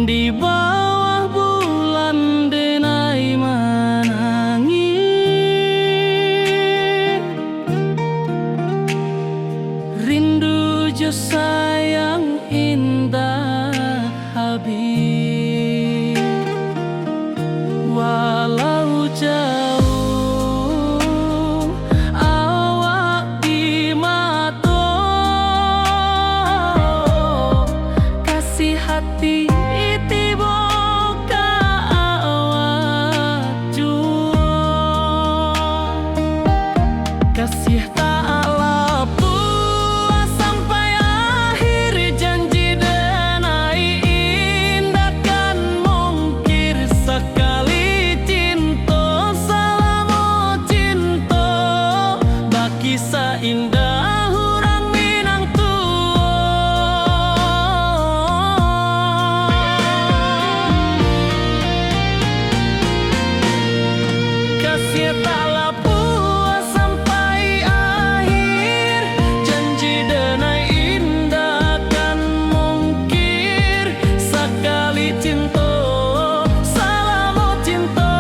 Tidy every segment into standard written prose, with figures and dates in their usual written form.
Di bawah bulan denai menangis, rindu jo sayang indah habis. Walau jauh awak di mata, kasih hati kasih tak puas sampai akhir, janji denai indah kan mungkir sekali cinta, selama cinta baki seindah orang Minang tua. Kasih taklah puas sampai akhir, janji denai indah kan mungkir sekali cinta, selama cinta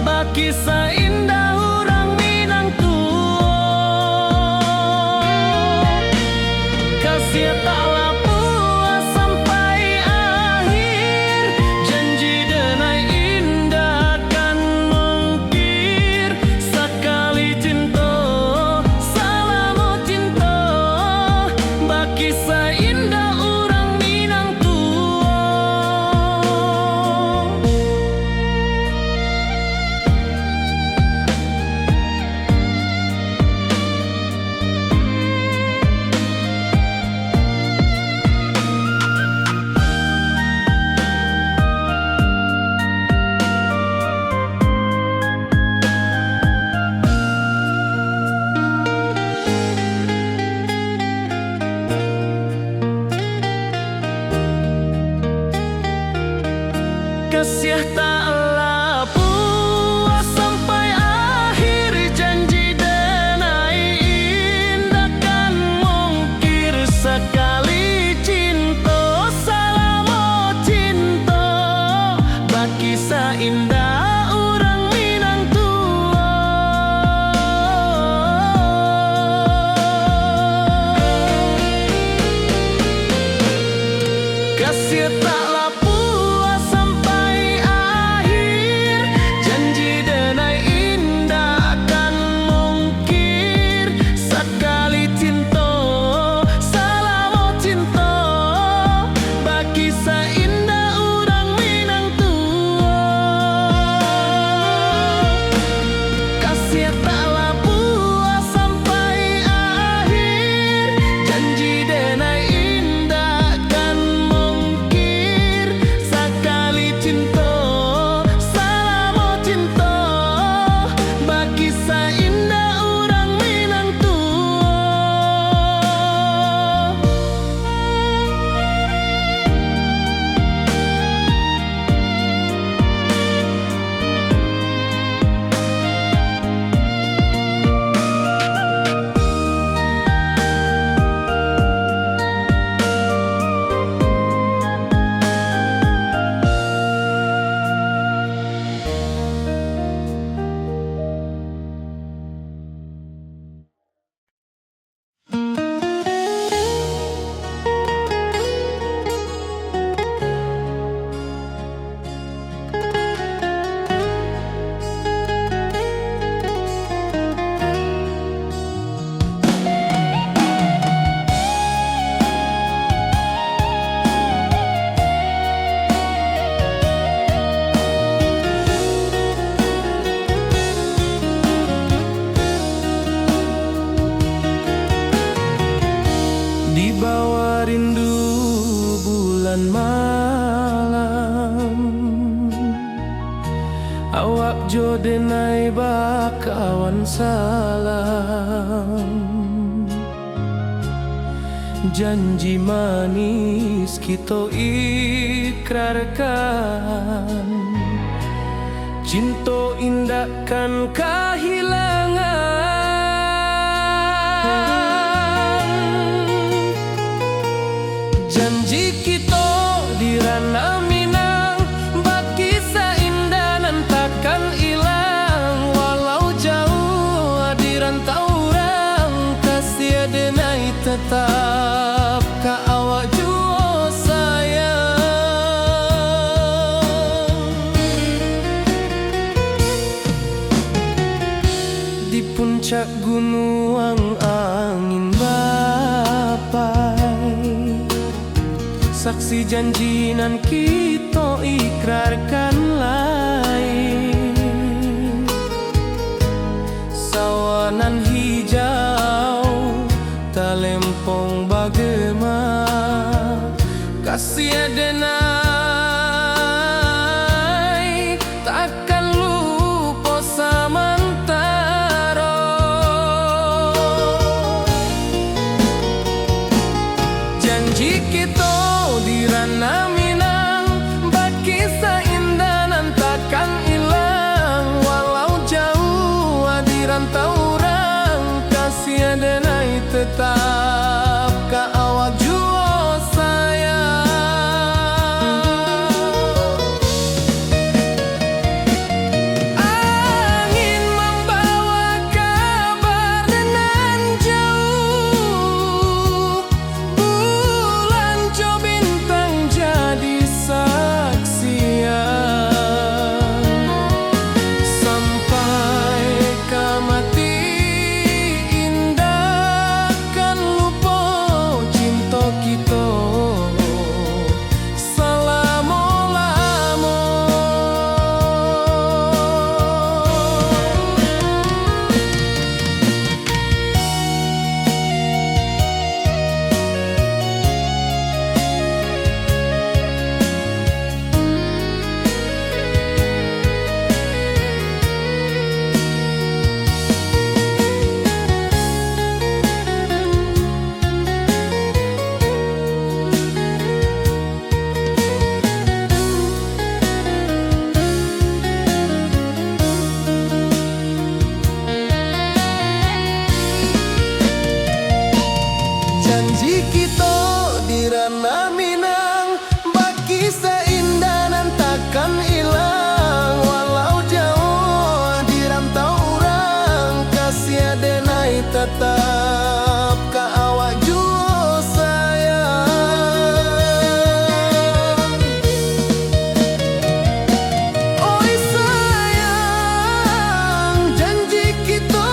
baki seindah orang Minang tua. Kasih taklah puas sampai akhir, janji denai indah kan mungkir sekali cinta, selama cinta baki seindah orang Minang tua. Kasih taklah puas sampai akhir, janji denai indah kan mungkir sekali cinta, selama cinta baki seindah orang Minang tua. Kasih taklah puas sampai akhir, janji denai indah kan mungkir sekali cinta, selama cinta baki seindah orang Minang tua. Kasih taklah puas sampai akhir, janji denai indah kan mungkir Jo denai bakawan salam, janji manis kita ikrarkan, cinta indah kan kehilangan. Janji kita di ranah Minang, bakisah indah nan takkan hilang. Walau jauh di rantau orang, kasih denai tetap ka awak jua sayang. Di puncak gunung angin bapai, saksi janji nan kita ikrarkan lain. Sawanan hijau talempong bagema, kasih denai takkan lupa samantara. Janji kita di ranah Minang, bakisah indah nan takkan hilang. Walau jauh di rantau orang, kasih denai tetap ka awak jua sayang. Angin membawa kabar nan jauh, bulan jo bintang jadi saksian. Sampai ke mati indah kan lupa cinta kita selama-lama. Janji kita di ranah Minang, bakisah indah nan takkan hilang. Walau jauh di rantau orang, kasih denai tetap ka awak jua sayang. Oi sayang, janji kita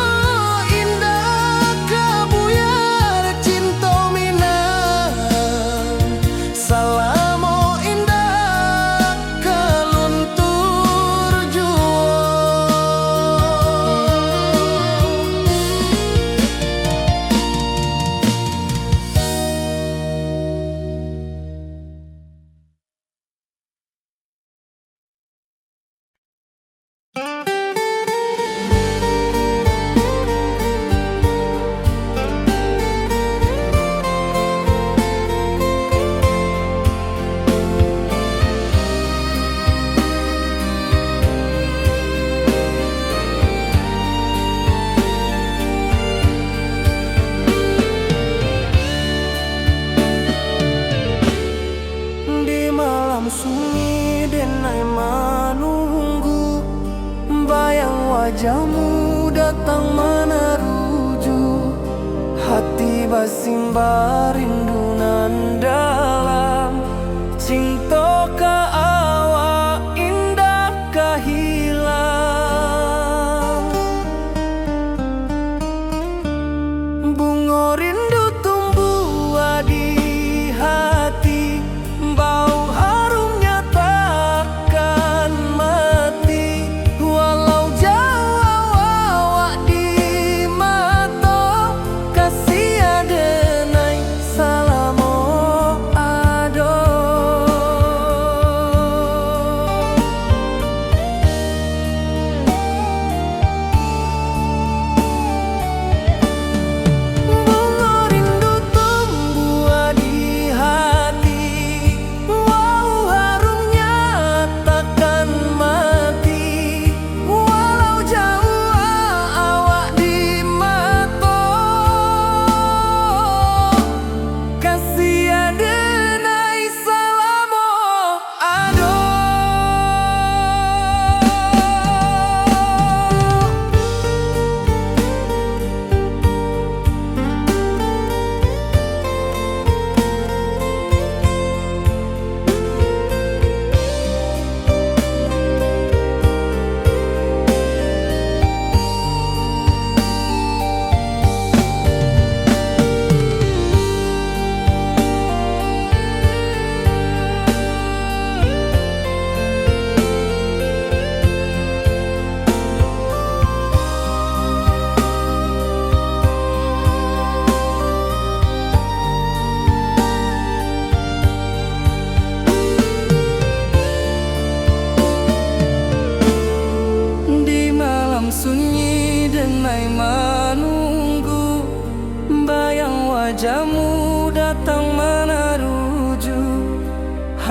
indah kabuyar cinta Minang. Salamo indah keluntur jua. Di malam sunyi denai menunggu, bayang wajahmu datang meneruju. Hati basimba rindu nan dalam, cinta ka awak indah ka hilang. Bunga rindu tumbuh di hati, bau harumnya takkan mati. Walau jauh awak di mata, kasih denai salamo ado.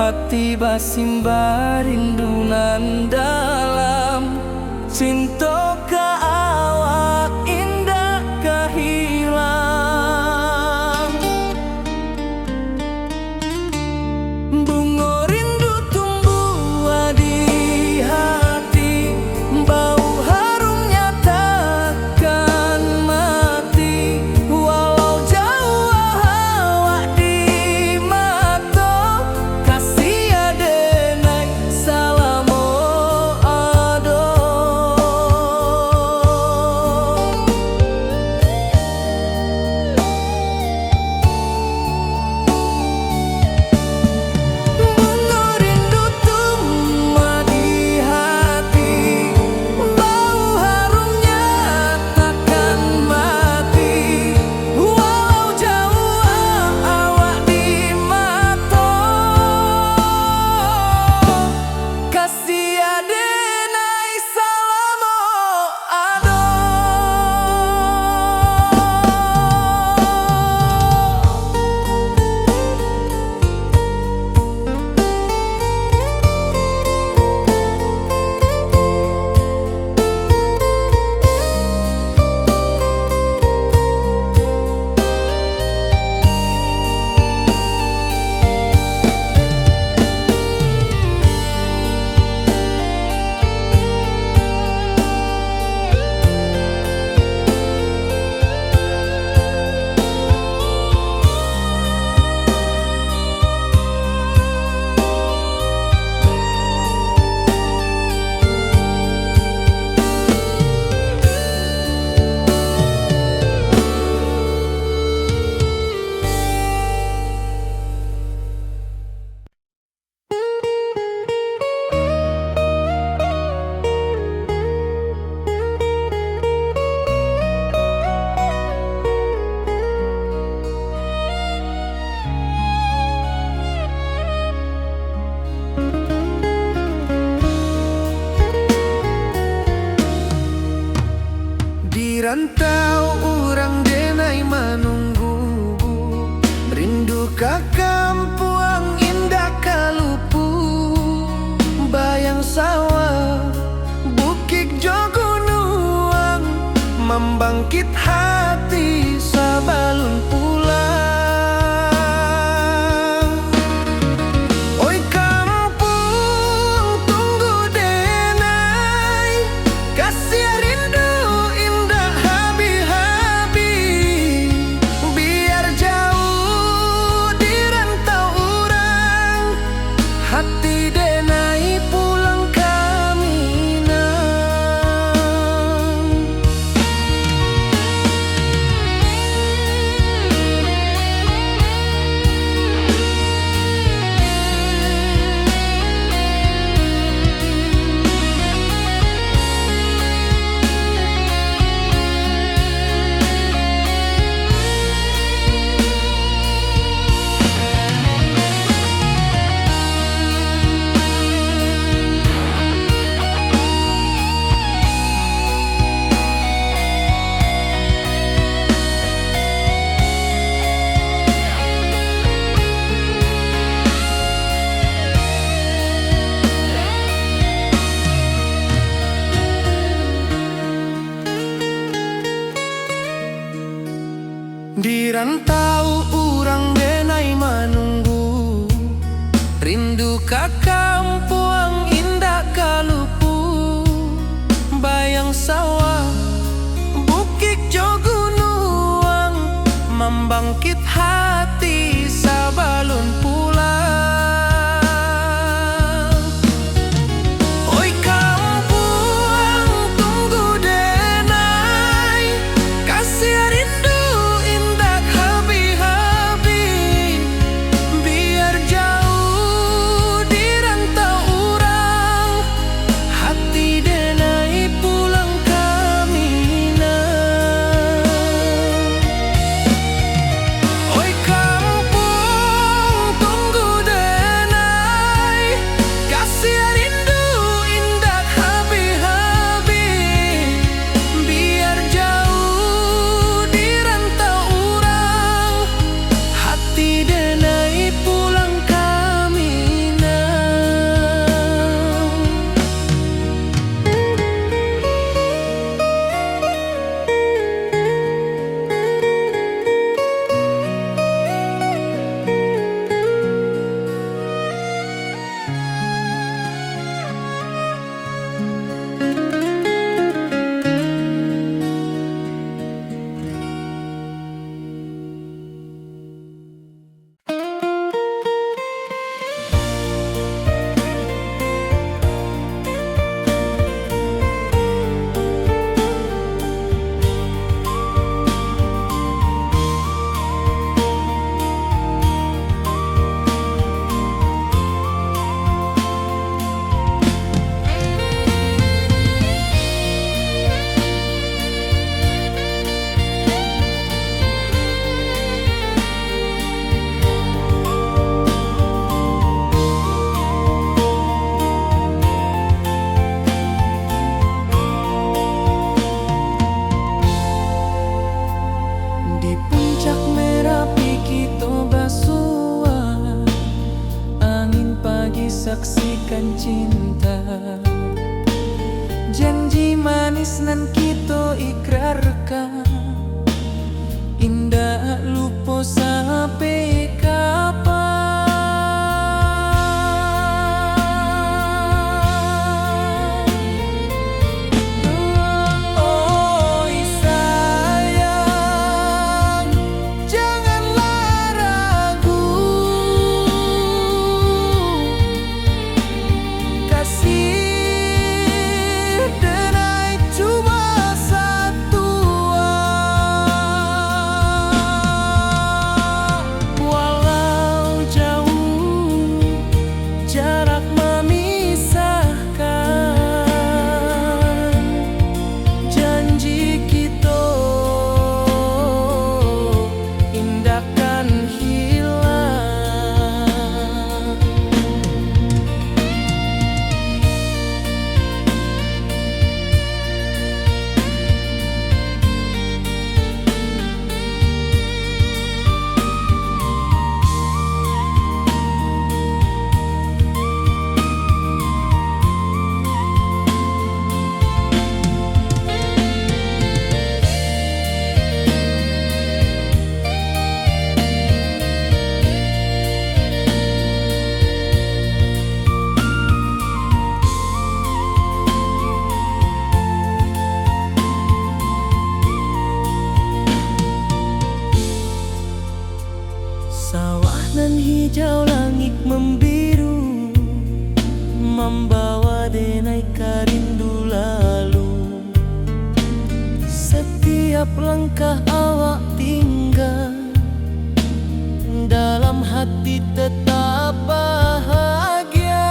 hati basimba rindunan dalam cinta ka awak indah kahilang. Bunga rindu tumbuh di hati, bau harumnya takkan mati. Walau jauh awak di mata, kasih adenai salamo ado. Bunga rindu tumbuh di hati, bau harumnya takkan mati. Walau jauh awak di mata, kasih adenai salamo ado. Di rantau urang denai menunggu, rindu ka kampuang indah kalupu. Bayang sawah, bukit jo gunung, membangkit hati sabalun pulang. Oi kampung tunggu denai, kasih rindu indah habi-habi. Biar jauh di rantau urang, hati denai pulang ke Minang. Di rantau urang denai menunggu, rindu ka kampuang indah kalupu. Bayang sawah, bukit jo gunung, membangkit hati sabalun pulang. Oi kampung tunggu denai, kasih rindu indah habi-habi. Biar jauh di rantau urang, hati denai pulang ke Minang. Oi kampung deklarasikan cinta. Janji manis nan kita ikrarkan, indah lupa sampai kapan. Oi sayang, janganlah ragu, kasih denai cuma satu. Walau jauh jarak memisahkan, janji kita indahkan hilang. Sawah nan hijau, langit membiru, membawa denai karindu lalu. Setiap langkah awak tinggal, dalam hati tetap bahagia.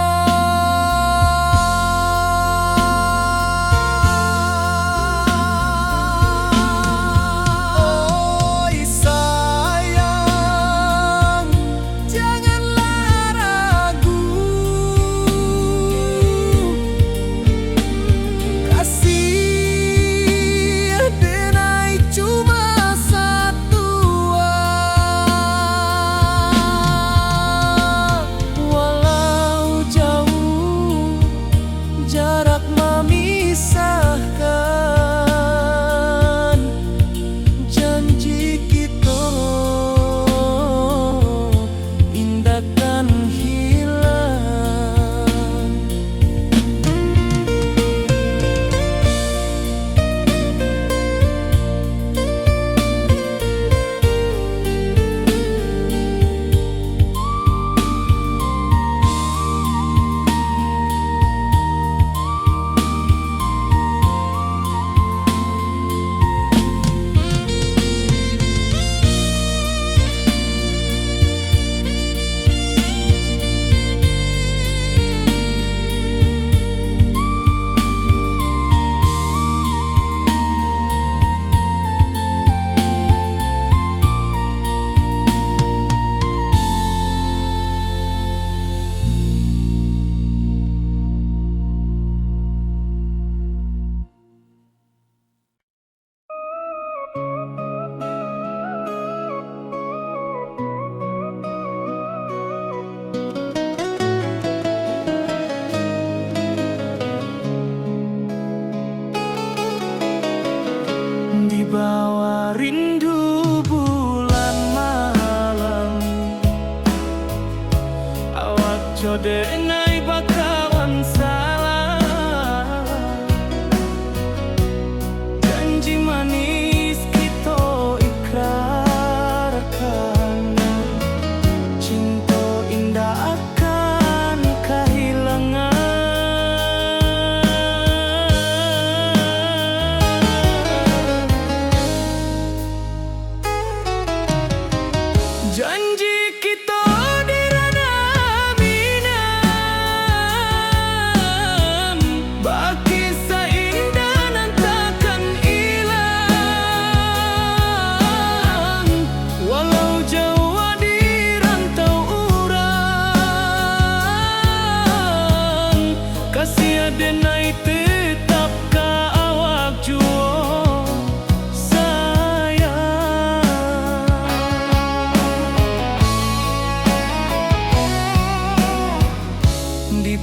Oi sayang, janganlah ragu, kasih denai cuma satu.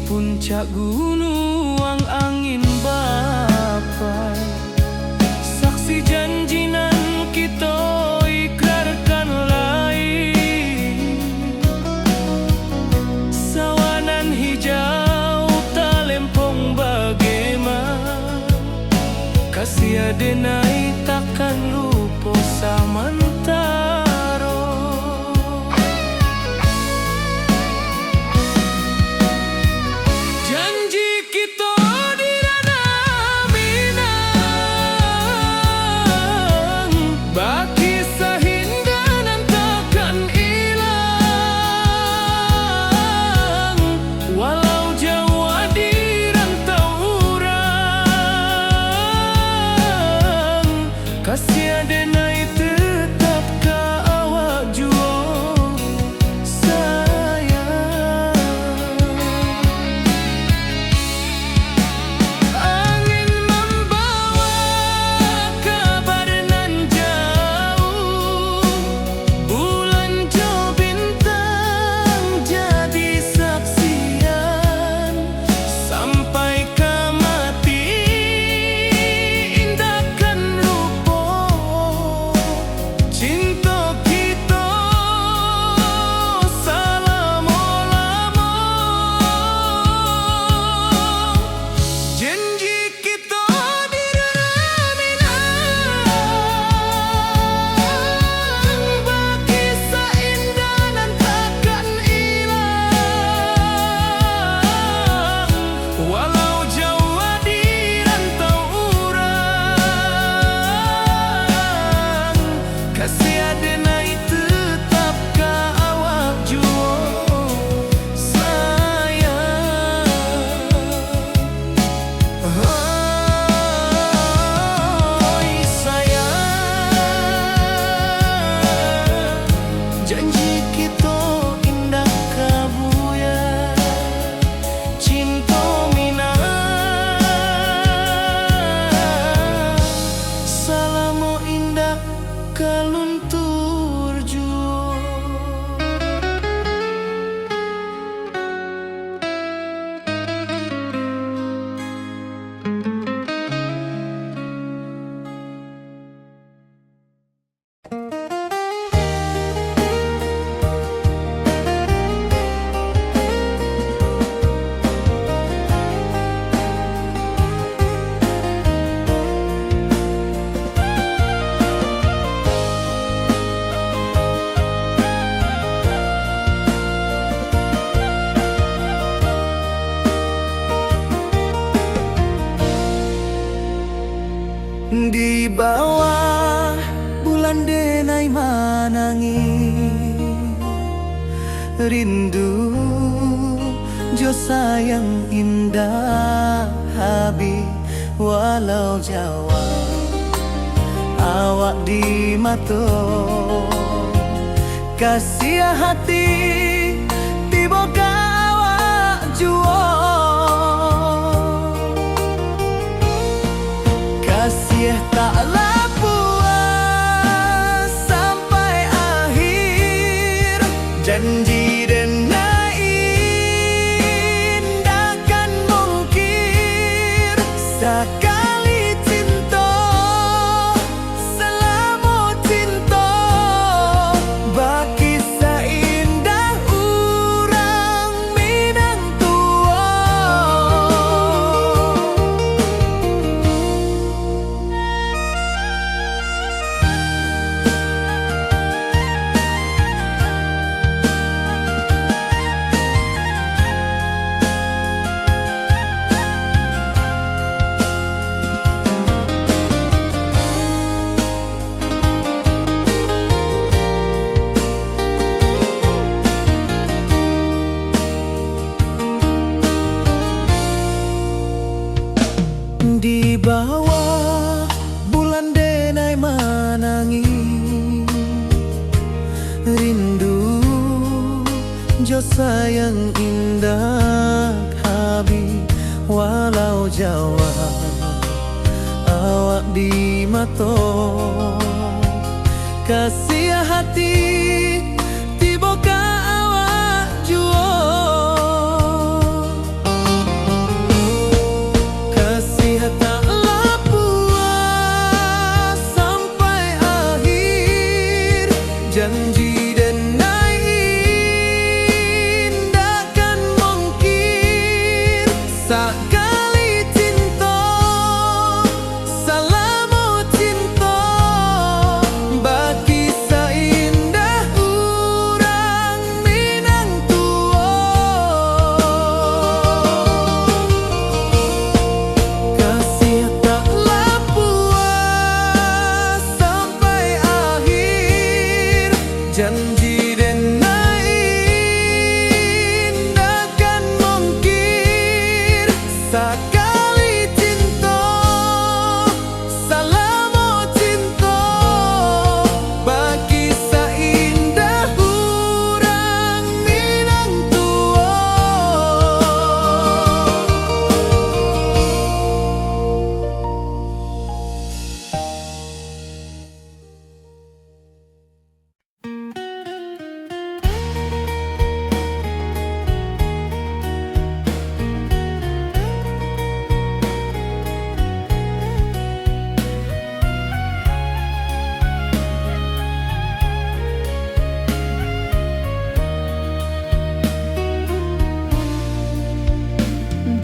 puncak gunung angin bapai, saksi janji nan kita ikrarkan lain. Sawanan hijau talempong bagaimana, kasih adenai takkan lupa samantaro. Janji kita di ranah Minang, baki sahindanan takkan hilang. Walau jauh di rantau urang, kasih adenai tetap ka awak jua sayang. Angin membawa kabar nan jauh, bulan jo bintang jadi saksian. Sampai ke mati indahkan lupa cinta kita selama-lama. Janji kita di ranah Minang, baki seindah nan takkan hilang. Walau jauh di rantau urang, kasih adenai tetap ka awak jua sayang. Oi sayang, janji kita indah kabuya, cinta Minang salamo indah kaluntur jua. Di bawah bulan denai manangi, rindu jo sayang indah habi. Walau jawa awak di mato, kasih hati tiba ka awak jua. Kasih taklah puas sampai akhir, janji denai indahkan mungkir. Sekali cinta selama cinta, baki seindah urang Minang tua. Di bawah bulan denai manangi, rindu jo sayang indah habi. Walau jawa awak di mato, kasih hati tiba ka awak jua. Sakali cinta, salamu cinta, bagi seindah urang Minang tua. Kasih taklah puas sampai akhir, janji denai takkan mungkir. Sakali cinta, salamu cinta, bagi seindah urang Minang tua.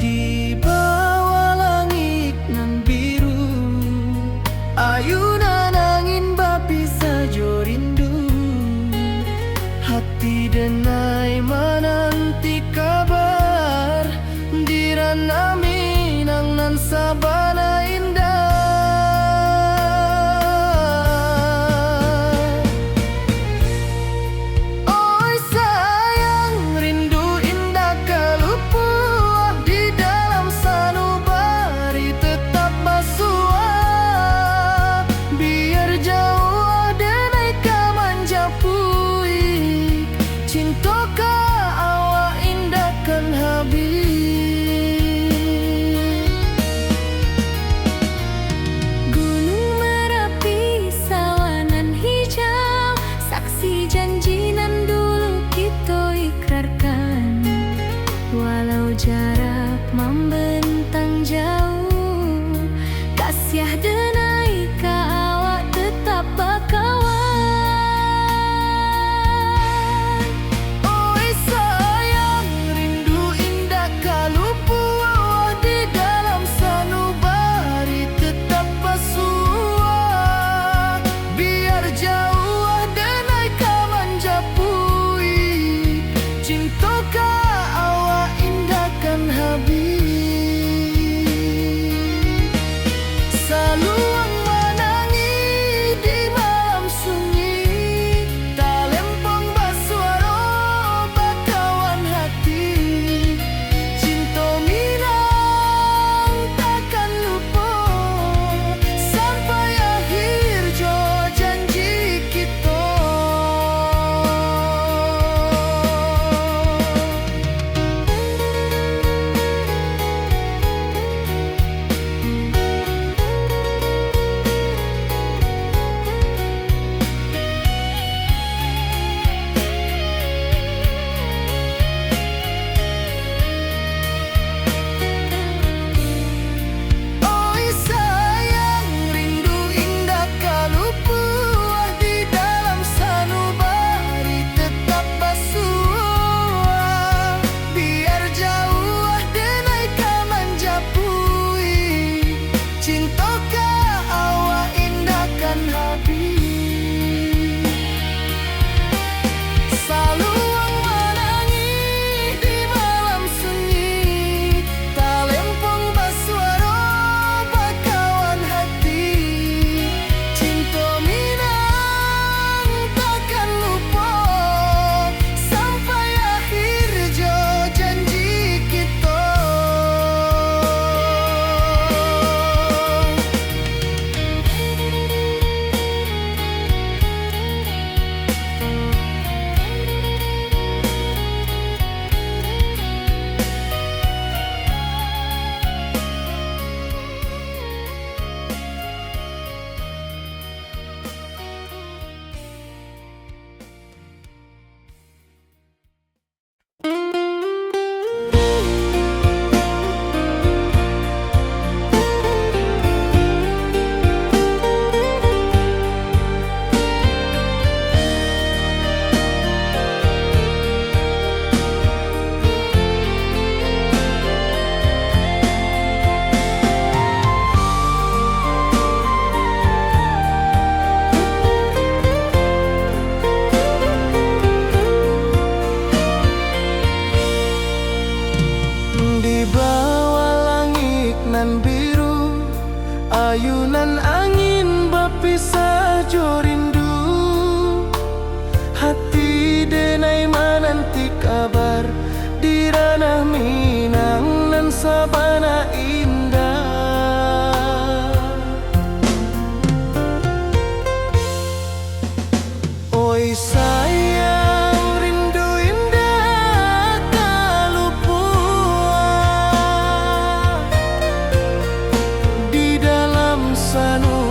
Di bawah langit nan biru, ayunan angin bapisa jo rindu. Hati denai menanti kabar, di ranah Minang nan sabana indah. Oi sayang, rindu indah kalupua, di dalam sanubari tetap basua. Biar jauh denai kamanja puik, cinta ka awak indah kan habis. Gunung Merapi, sawanan hijau, saksi janji nan dulu kita ikrarkan. Walau jarak membentang jauh, kasih denai ka awak tetap bakawan. Oi sayang, rindu indah kalupua, di dalam sanubari tetap basua. Biar jauh denai kamanja puik, cinta ka awak indah kan habis. ayunan angin bapisah jo rindu, hati denai menanti kabar di ranah Minang nan sabana indah. Oi sayang, rindu indah kalupua di dalam sanu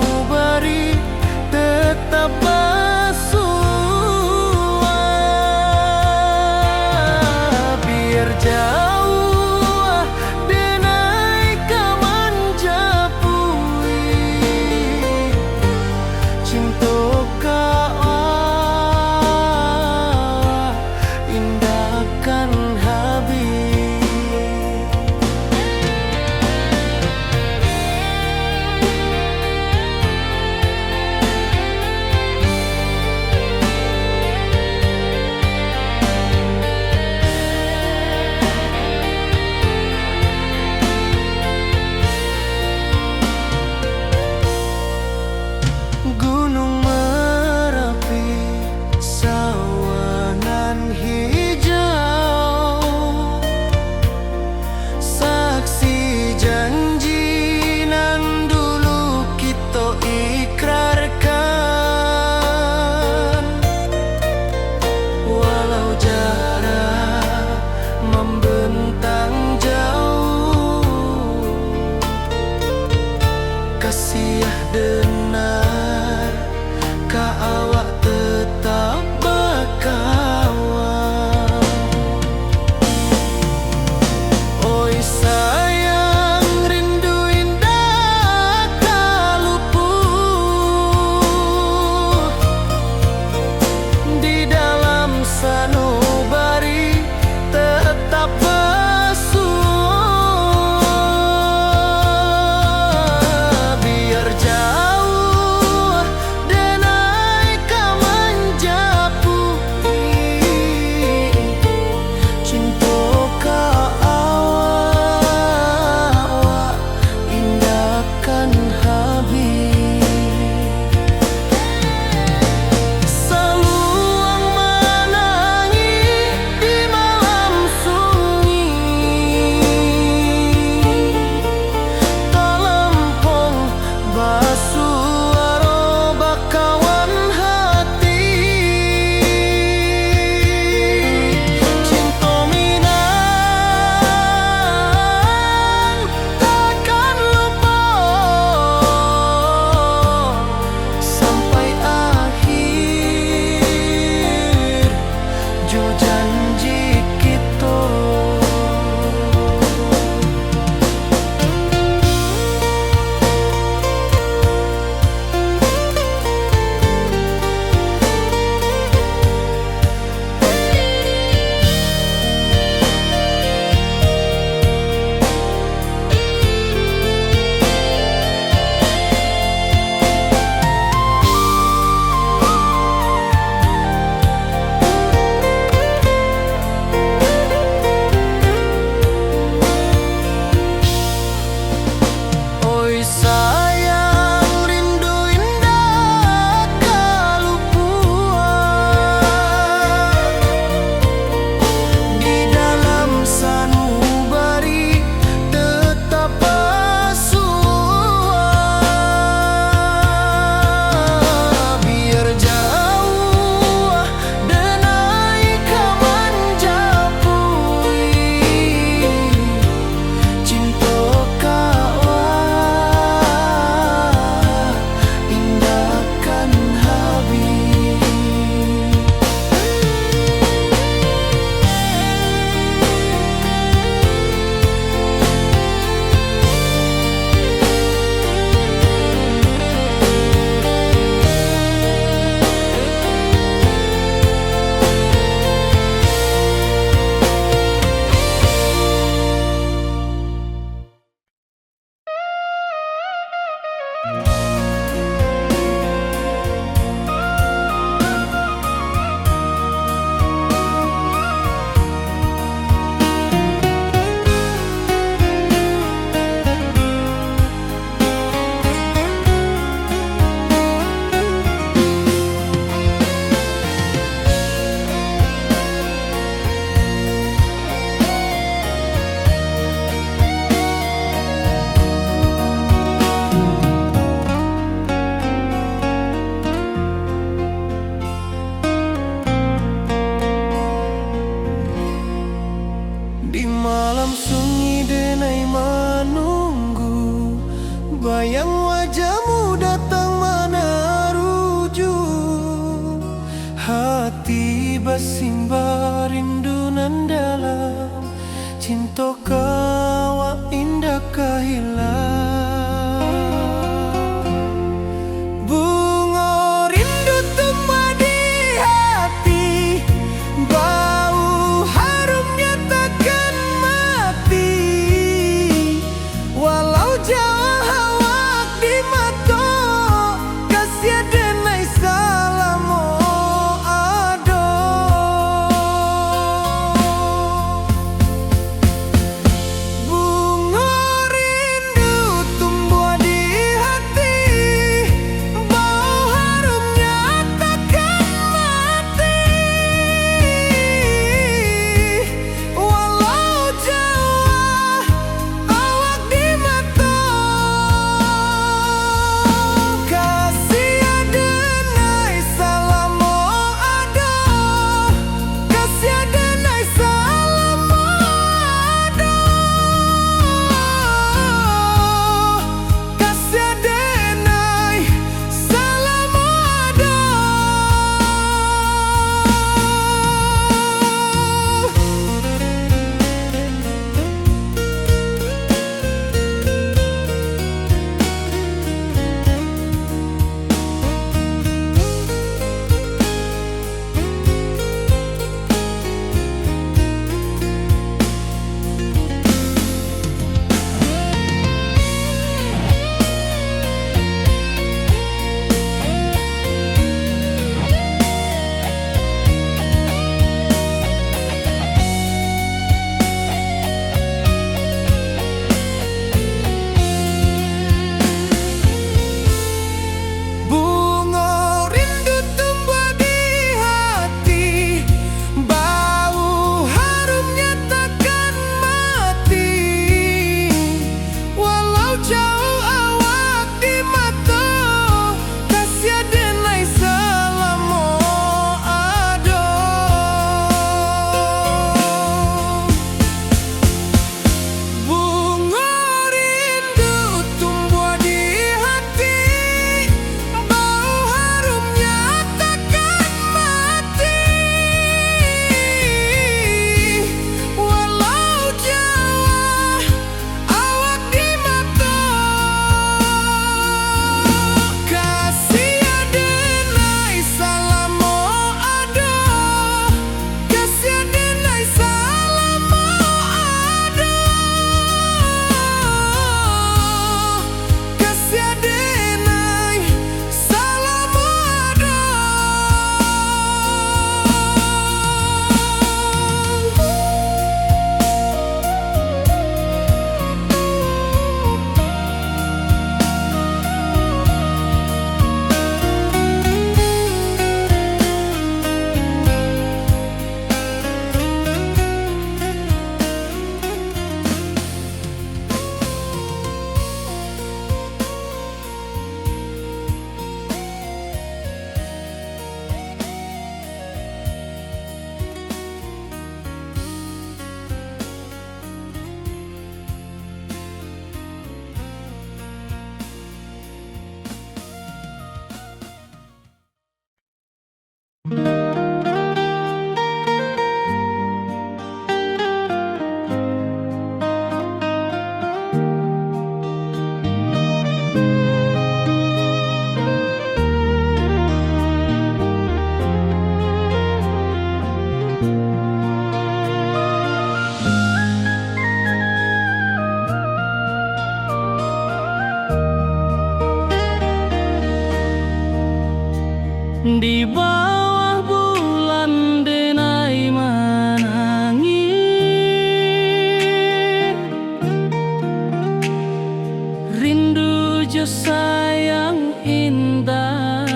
kasih sayang indah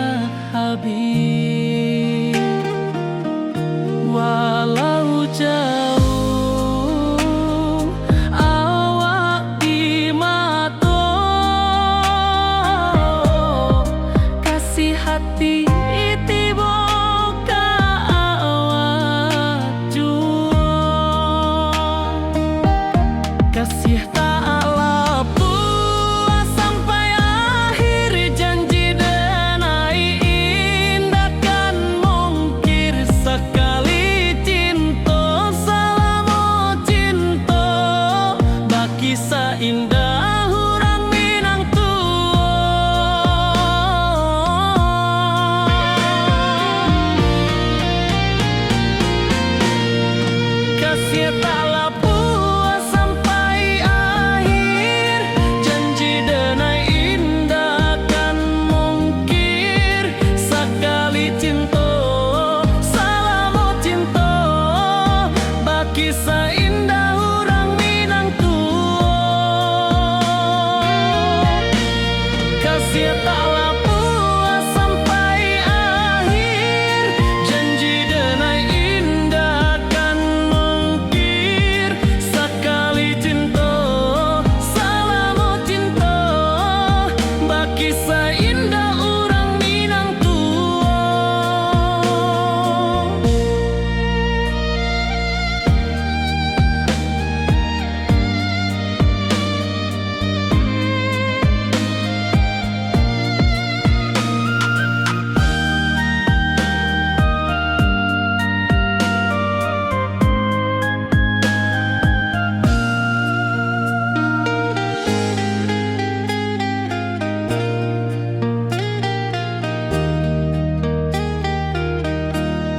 habis, walau jauh awak di mata, kasih hati tiba ka awak jua, kasih tak puas sampai akhir, janji denai indah kan mungkir sekali cinta, selama cinta baki seindah orang Minang tua. Kasih taklah puas sampai akhir, janji denai indah kan mungkir sekali cinta, selama cinta baki seindah orang Minang tua. Kasih taklah puas sampai akhir, janji denai indah kan mungkir sekali cinta, selama cinta baki seindah orang Minang tua.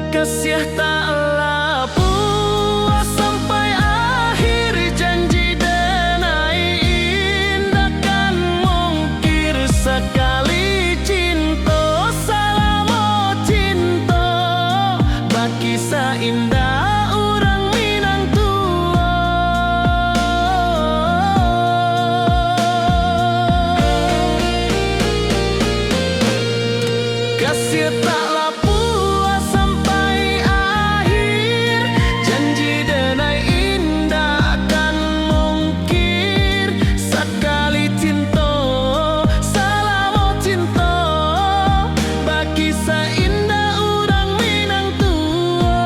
Kasih taklah puas sampai akhir, janji denai indah kan mungkir sekali cinta, selama cinta baki seindah orang Minang tua. Kasih taklah puas sampai akhir, janji denai indah kan mungkir sekali cinta, selama cinta baki seindah orang Minang tua.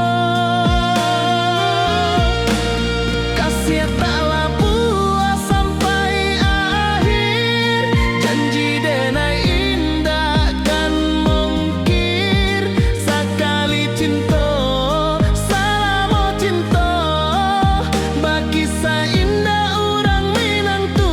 Kasih taklah puas sampai akhir, janji denai indah kan mungkir sekali cinta, selama cinta baki seindah orang Minang tua.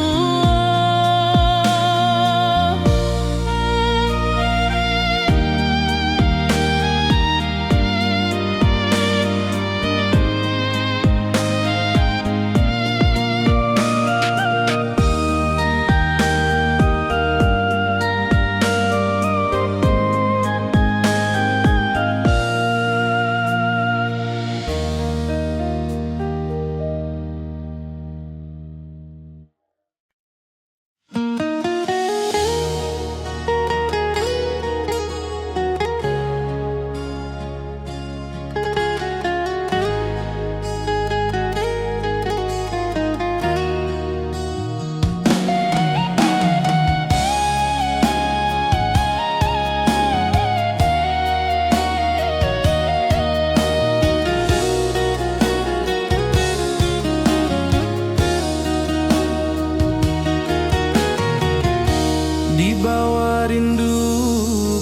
Di bawah rindu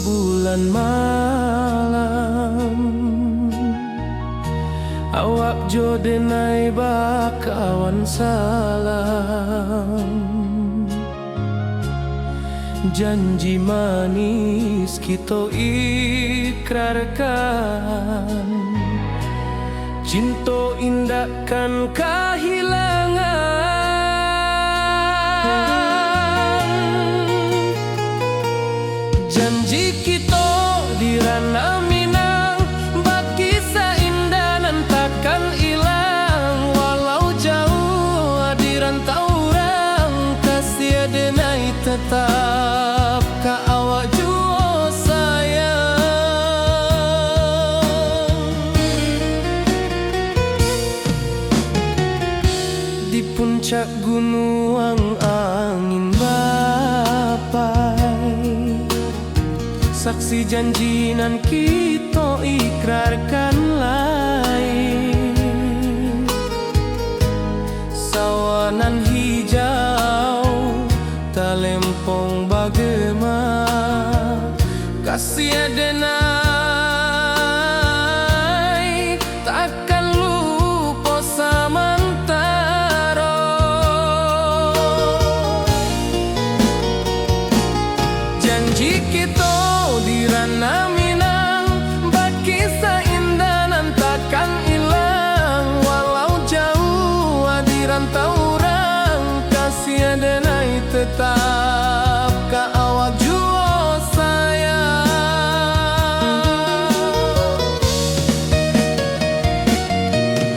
bulan malam, awak jo denai bakawan salam, janji manis kita ikrarkan, cinta indah kan kehilangan. Janji kita di ranah Minang baki seindah nan takkan hilang, walau jauh di rantau orang kasih denai tetap. cak gunung angin bapai, saksi janjinan kita ikrarkan lain. Sawanan hijau talempong bagema, kasih adenai takkan lupa samantara. Janji kita di ranah Minang, baki seindahan takkan hilang. Walau jauh di rantau orang, kasih adenai tetap ka awak jua sayang.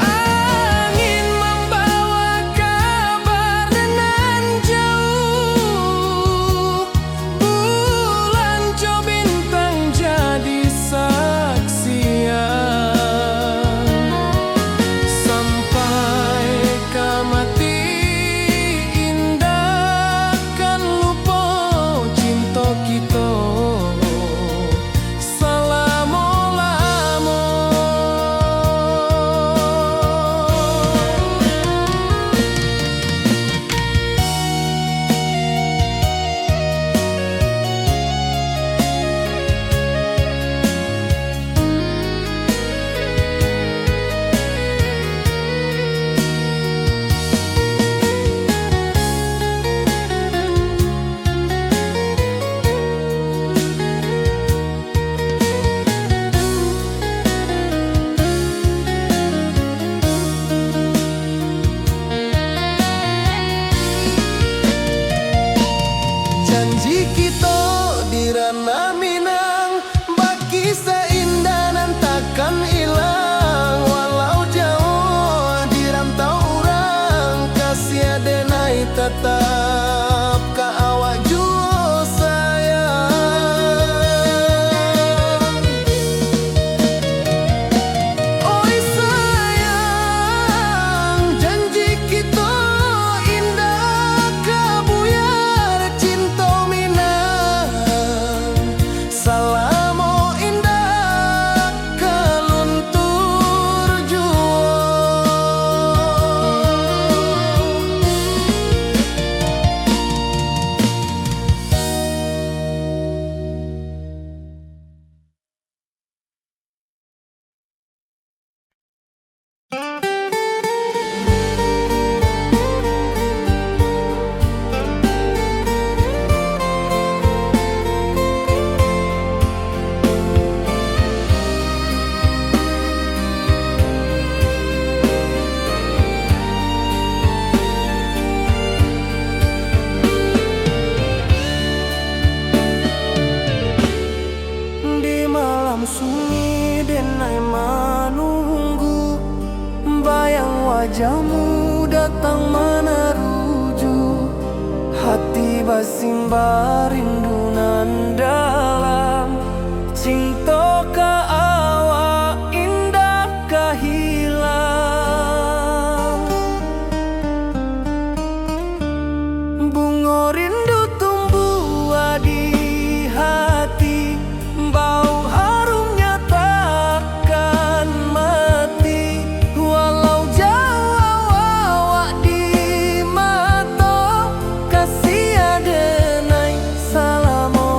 Angin membawa kabar dengan jauh, bulan jo bintang jadi saksian. Sampai ke mati indah kan lupa cinta kita selama-lama. Janji kita di ranah Minang, baki seindahan takkan hilang. Walau jauh di rantau orang, kasih adenai tetap ka awak jua sayang. Oi sayang, janji kita indah kabuyar cinta Minang. Salamo indah keluntur jua. Di malam sunyi denai menunggu, bayang wajahmu datang meneruju. Hati basimba rindunan dalam, cinta ka awak indah ka hilang. Bunga rindu tumbuh di hati, bau harumnya takkan mati. Walau jauh awak di mata, kasih adenai salamo.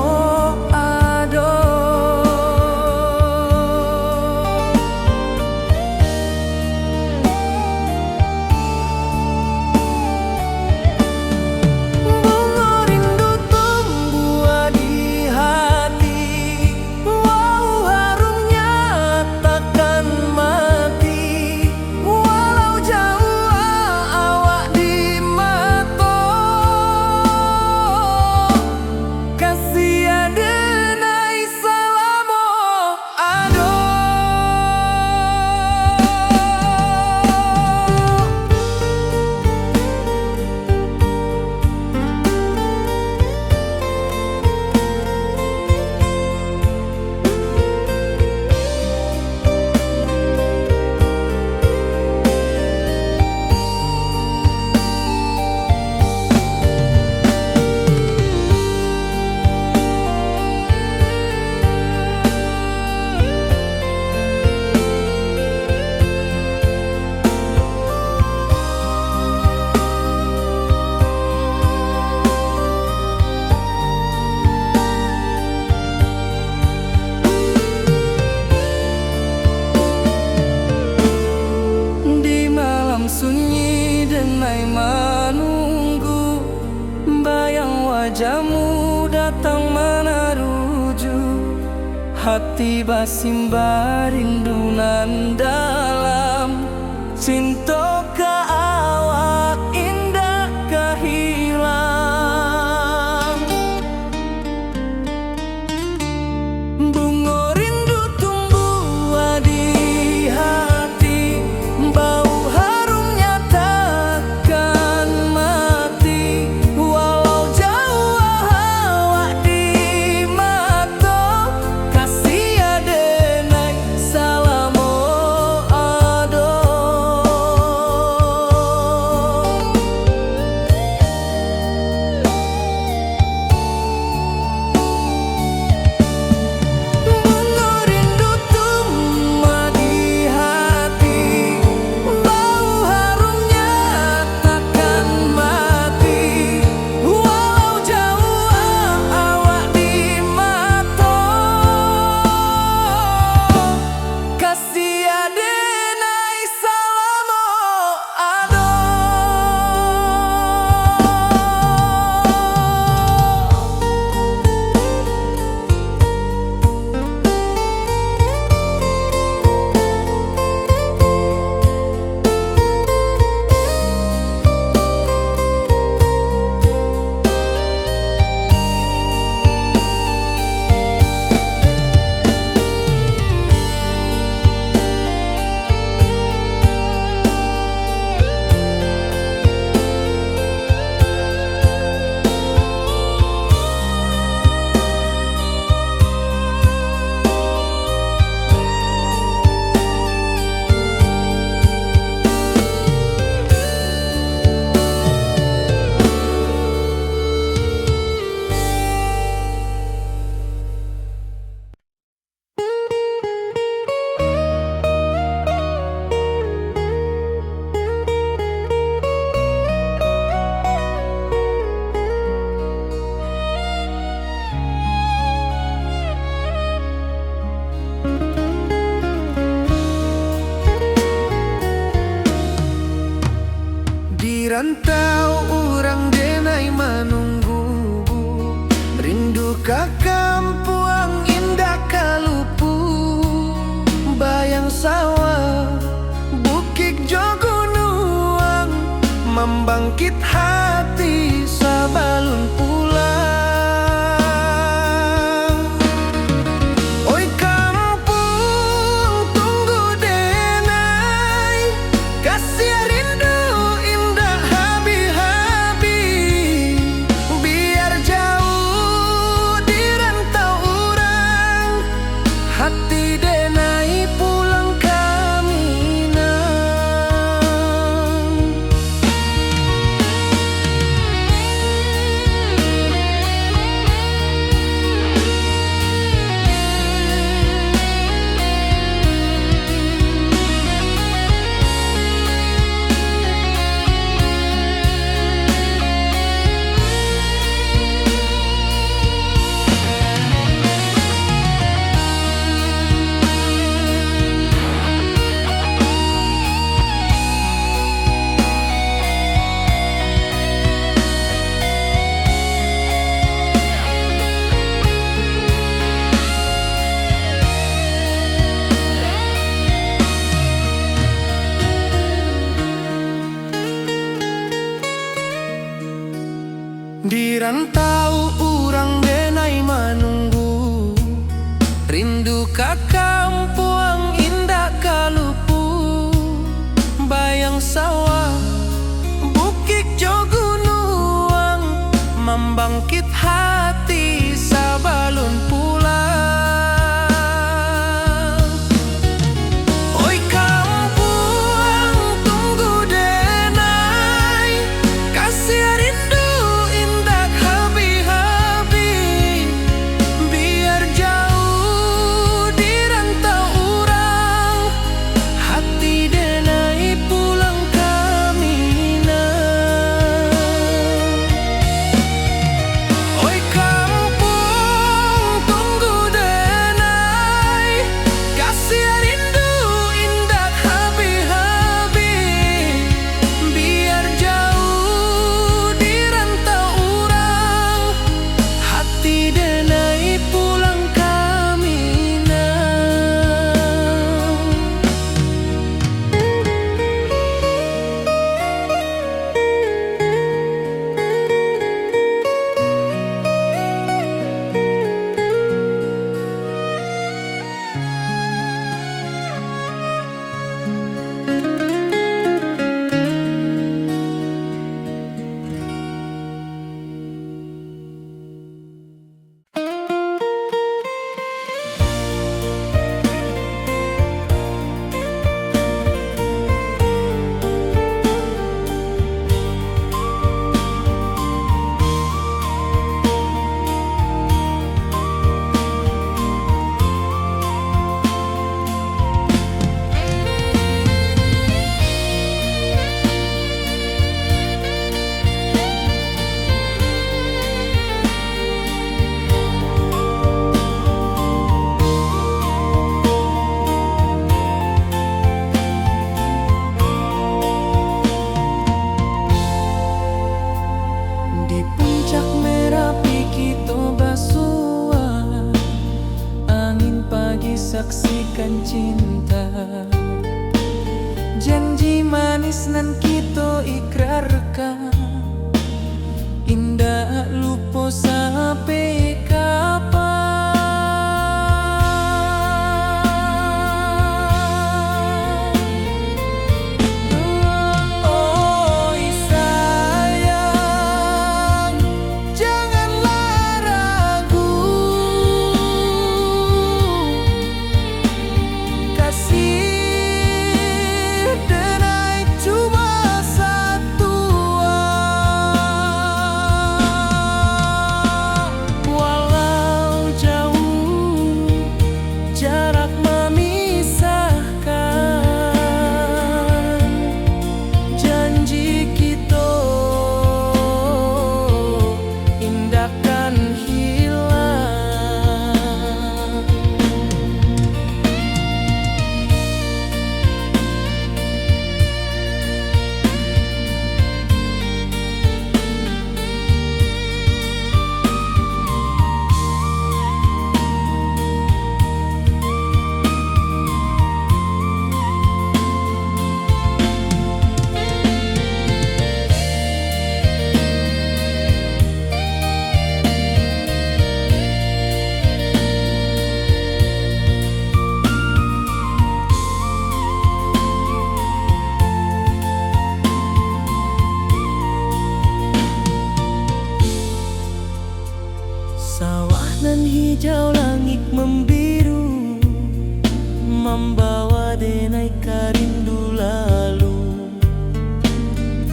wajahmu datang meneruju hati basimba rindu nan dalam cinta ka awak indah kahilang bunga rindu tumbuh di hati bau harumnya takkan mati walau jauh awak di mata kasih adenai salamo ado bunga rindu tumbuh di hati bau harumnya takkan mati walau jauh awak di mata kasih adenai salamo ado. Di rantau orang denai menunggu rindu ka kampuang indah kalupu bayang sawah bukit jogunuang membangkit hati sabalun pulang oi kampung tunggu denai kasih rindu indah habi-habi biar jauh di rantau orang hati denai pulang ke Minang. Di rantau orang denai menunggu rindu ka kampuang indah kalupu bayang sawah bukit jogunuang membangkit hati sabalun pulang oi kampuang tunggu denai kasih rindu indah habi-habi biar jauh di rantau orang hati denai pulang ke Minang oi menyatakan cinta. Janji manis nan kita ikrarkan, indah lupa sampai kapan. Oh sayang, janganlah ragu, kasih nan hijau langit membiru, membawa denai rindu lalu.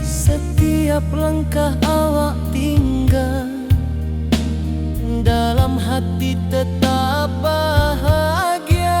Setiap langkah awak tinggal, dalam hati tetap bahagia.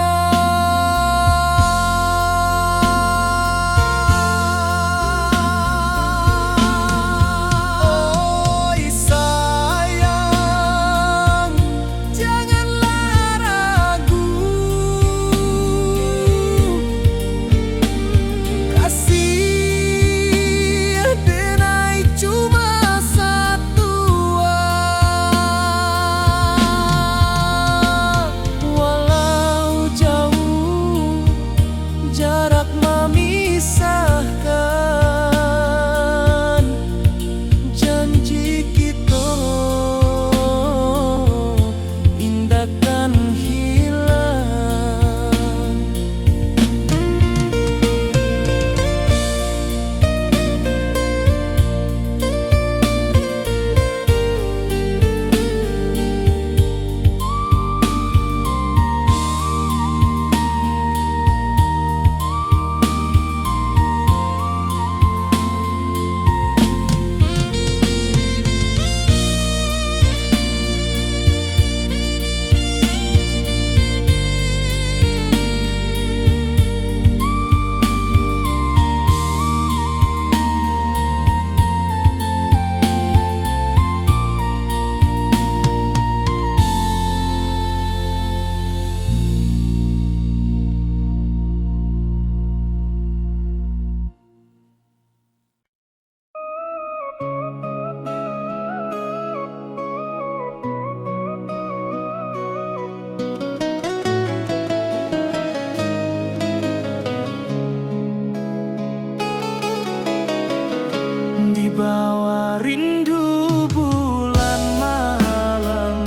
Bawa rindu bulan malam,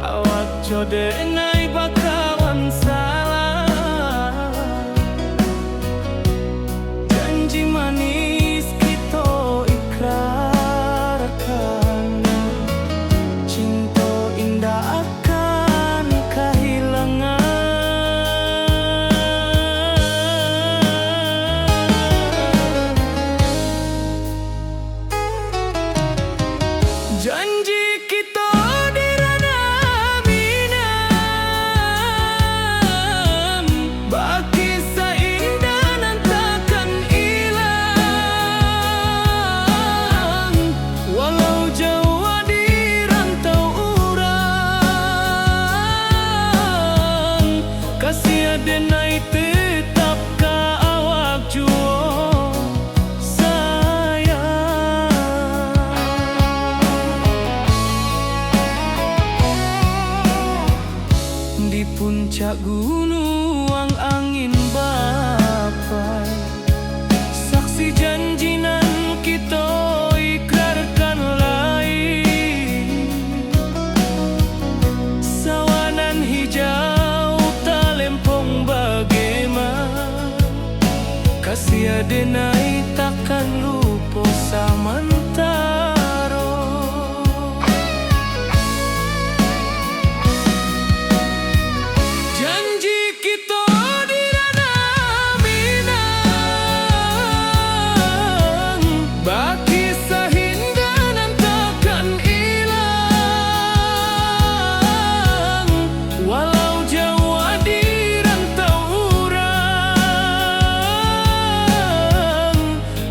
awak jodenai bakawan salah. Janji manis kita ikrarkan, cinta indah akan kehilangan. Janji kita di ranah minam, baki seindah nan takkan hilang. Walau jauh di rantau urang, kasih adenai tetap ka awak jua. denai takkan lupa samantaro. Janji kita di ranah Minang, baki sahindanan takkan hilang. Walau jauh di rantau urang,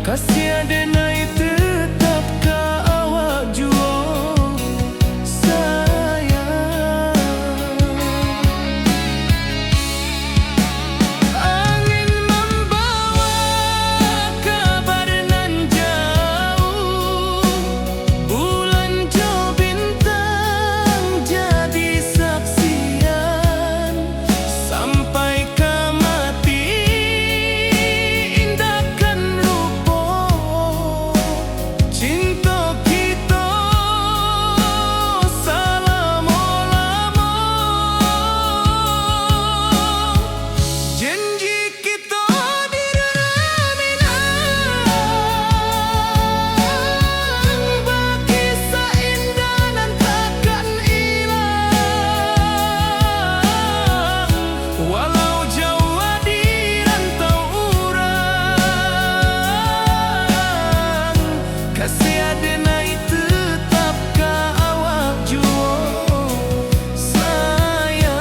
kasih denai tetap ka awak jua sayang. Angin membawa kabar nan jauh, bulan jo bintang jadi saksian. Sampai ke mati indahkan lupa cinta kita selama-lama. Janji kita di ranah Minang, baki saindahan takkan hilang. Walau jauh di rantau urang, kasih denai tetap ka awak jua sayang.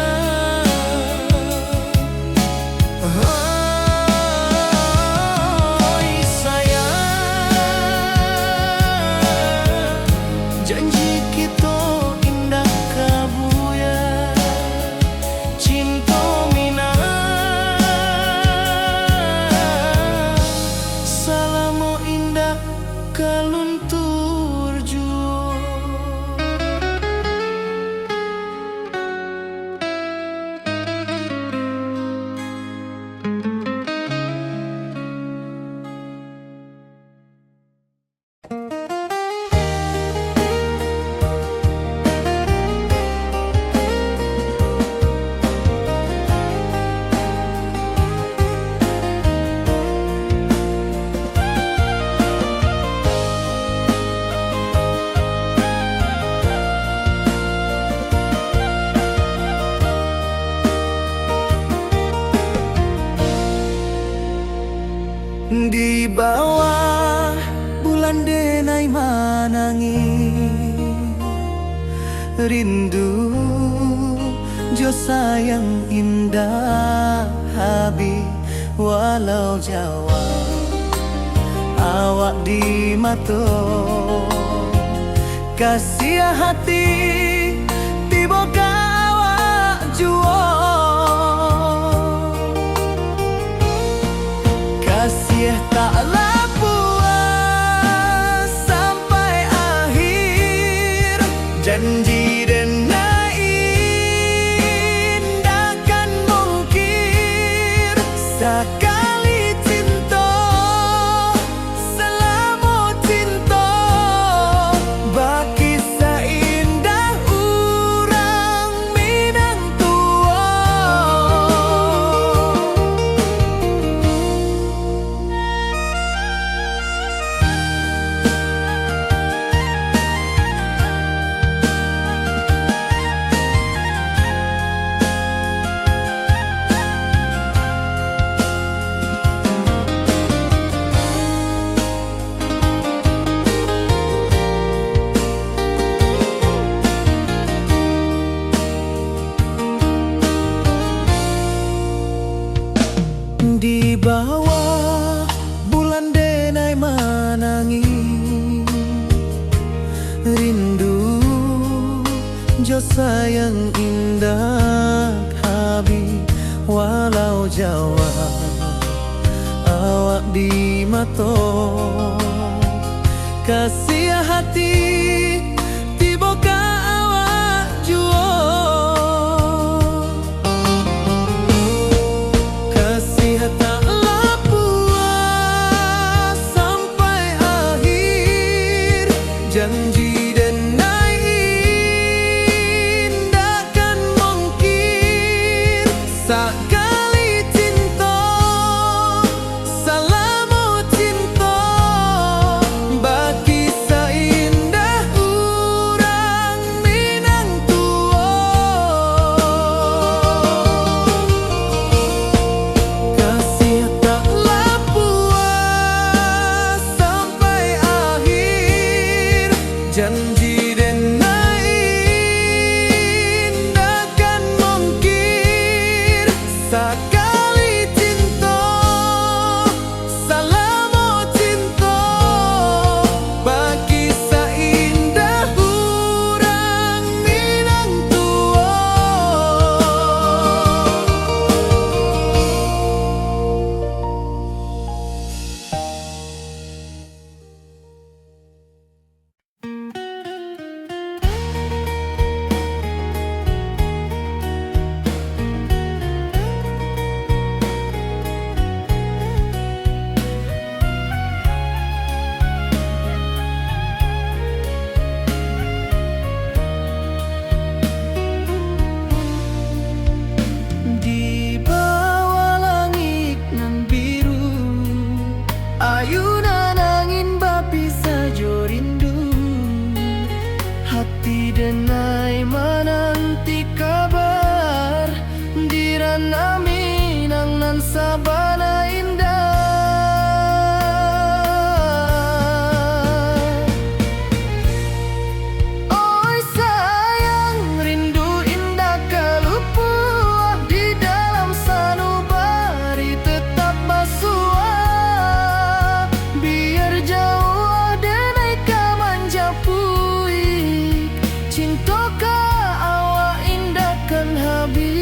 Oi sayang, janji kita indah kabuya, cinta Minang selama indah kaluntur jua. Di bawah bulan denai manangi, rindu jo sayang indah habi. Walau jawa awak di mato, kasih hati tiba ka awak jua. Kasih taklah puas sampai akhir, janji denai indahkan mungkir. Sekali cinta selama cinta, baki seindah urang Minang tua. Di bawah bulan denai manangi, rindu jo sayang indah habi. Walau jawa awak di mato, kasih hati tiba ka awak jua. Kasih taklah puas sampai akhir, janji denai indahkan mungkir. Sekali cinta selama Janji denai indah kan mungkir sakali cinta salamo cinta bagi seindah urang minang tua. Di bawah langit nan biru ayunan angin bapi sajo rindu hati denai menanti kabar dirana minang nan sabana indah. Oi sayang rindu indah kalupua di dalam sanubari tetap basua biar jauh denai ka manjapui cinta ka awa indah kan habis.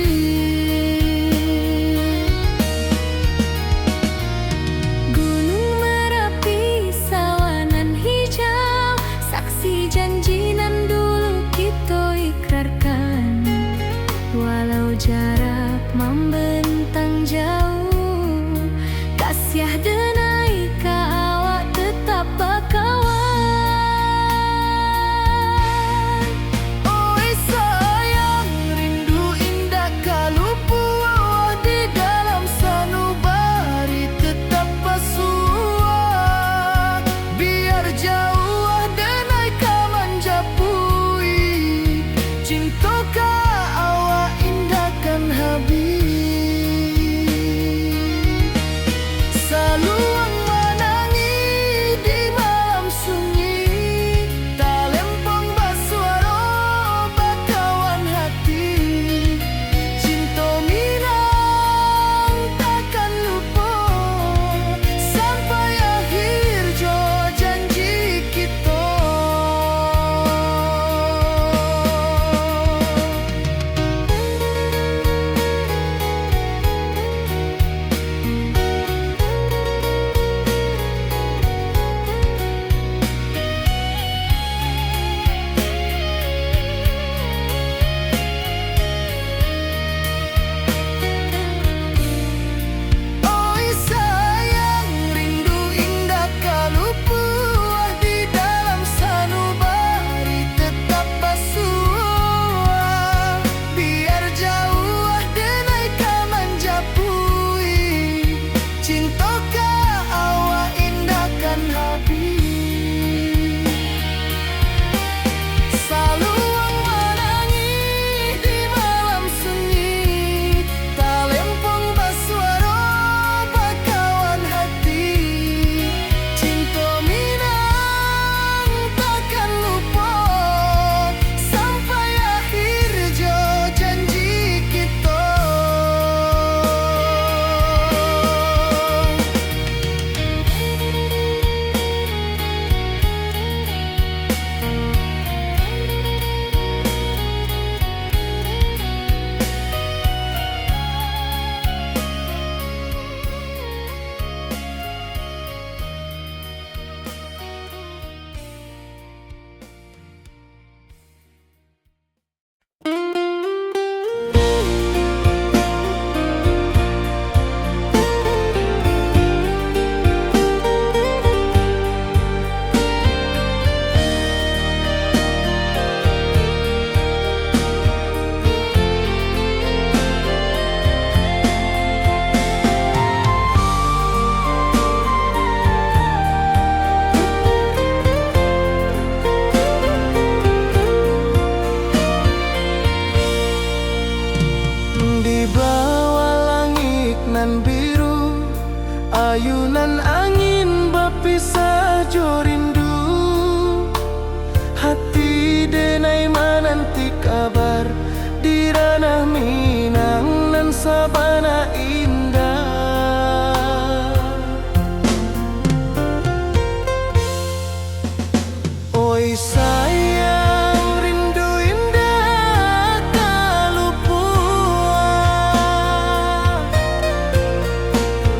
sayang rindu indah kalupua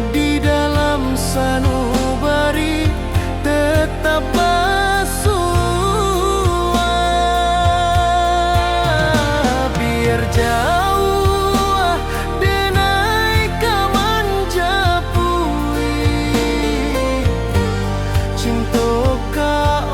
di dalam sanubari tetap bersua. Biar jauh denai kaman japui cinta ka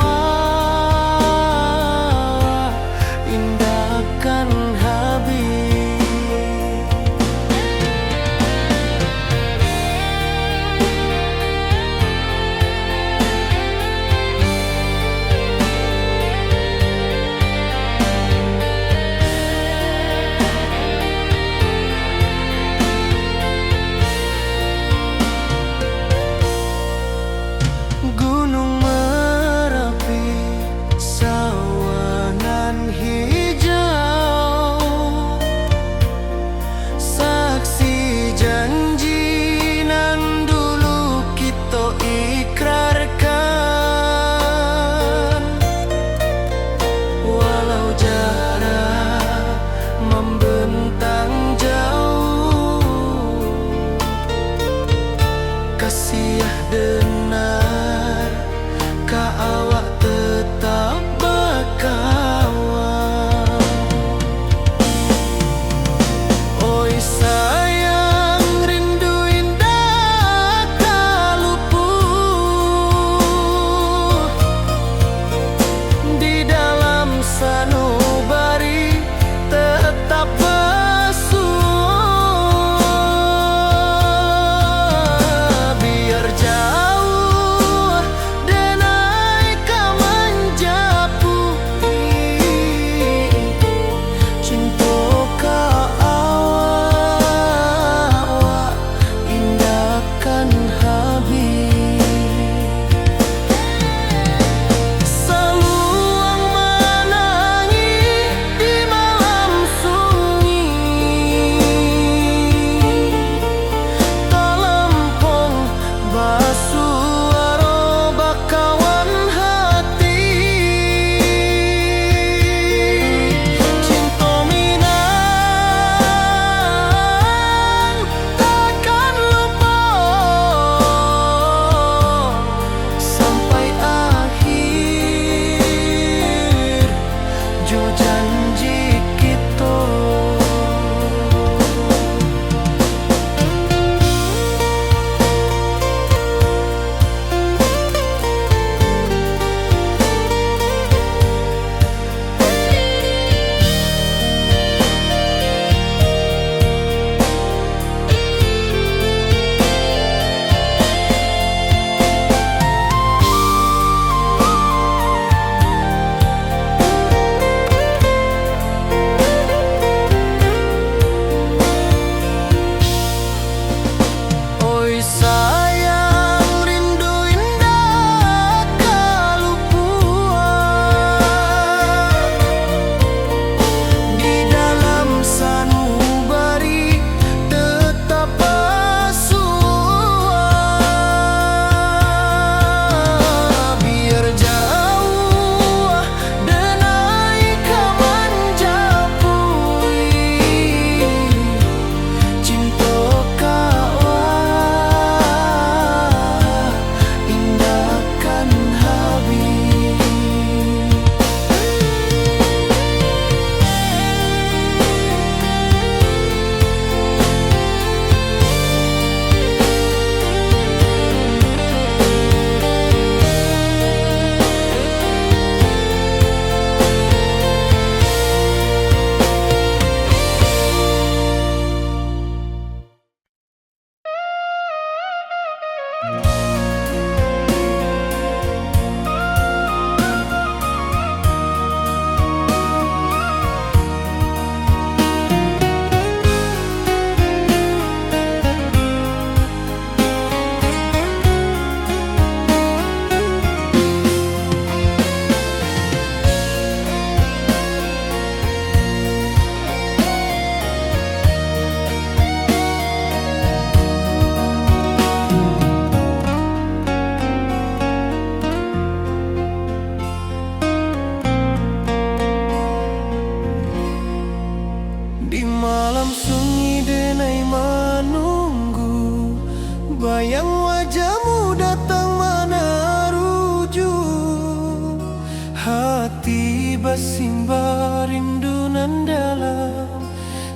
hati basimba rindu nan dalam,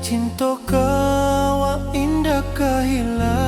cinta kawa indah kahilang.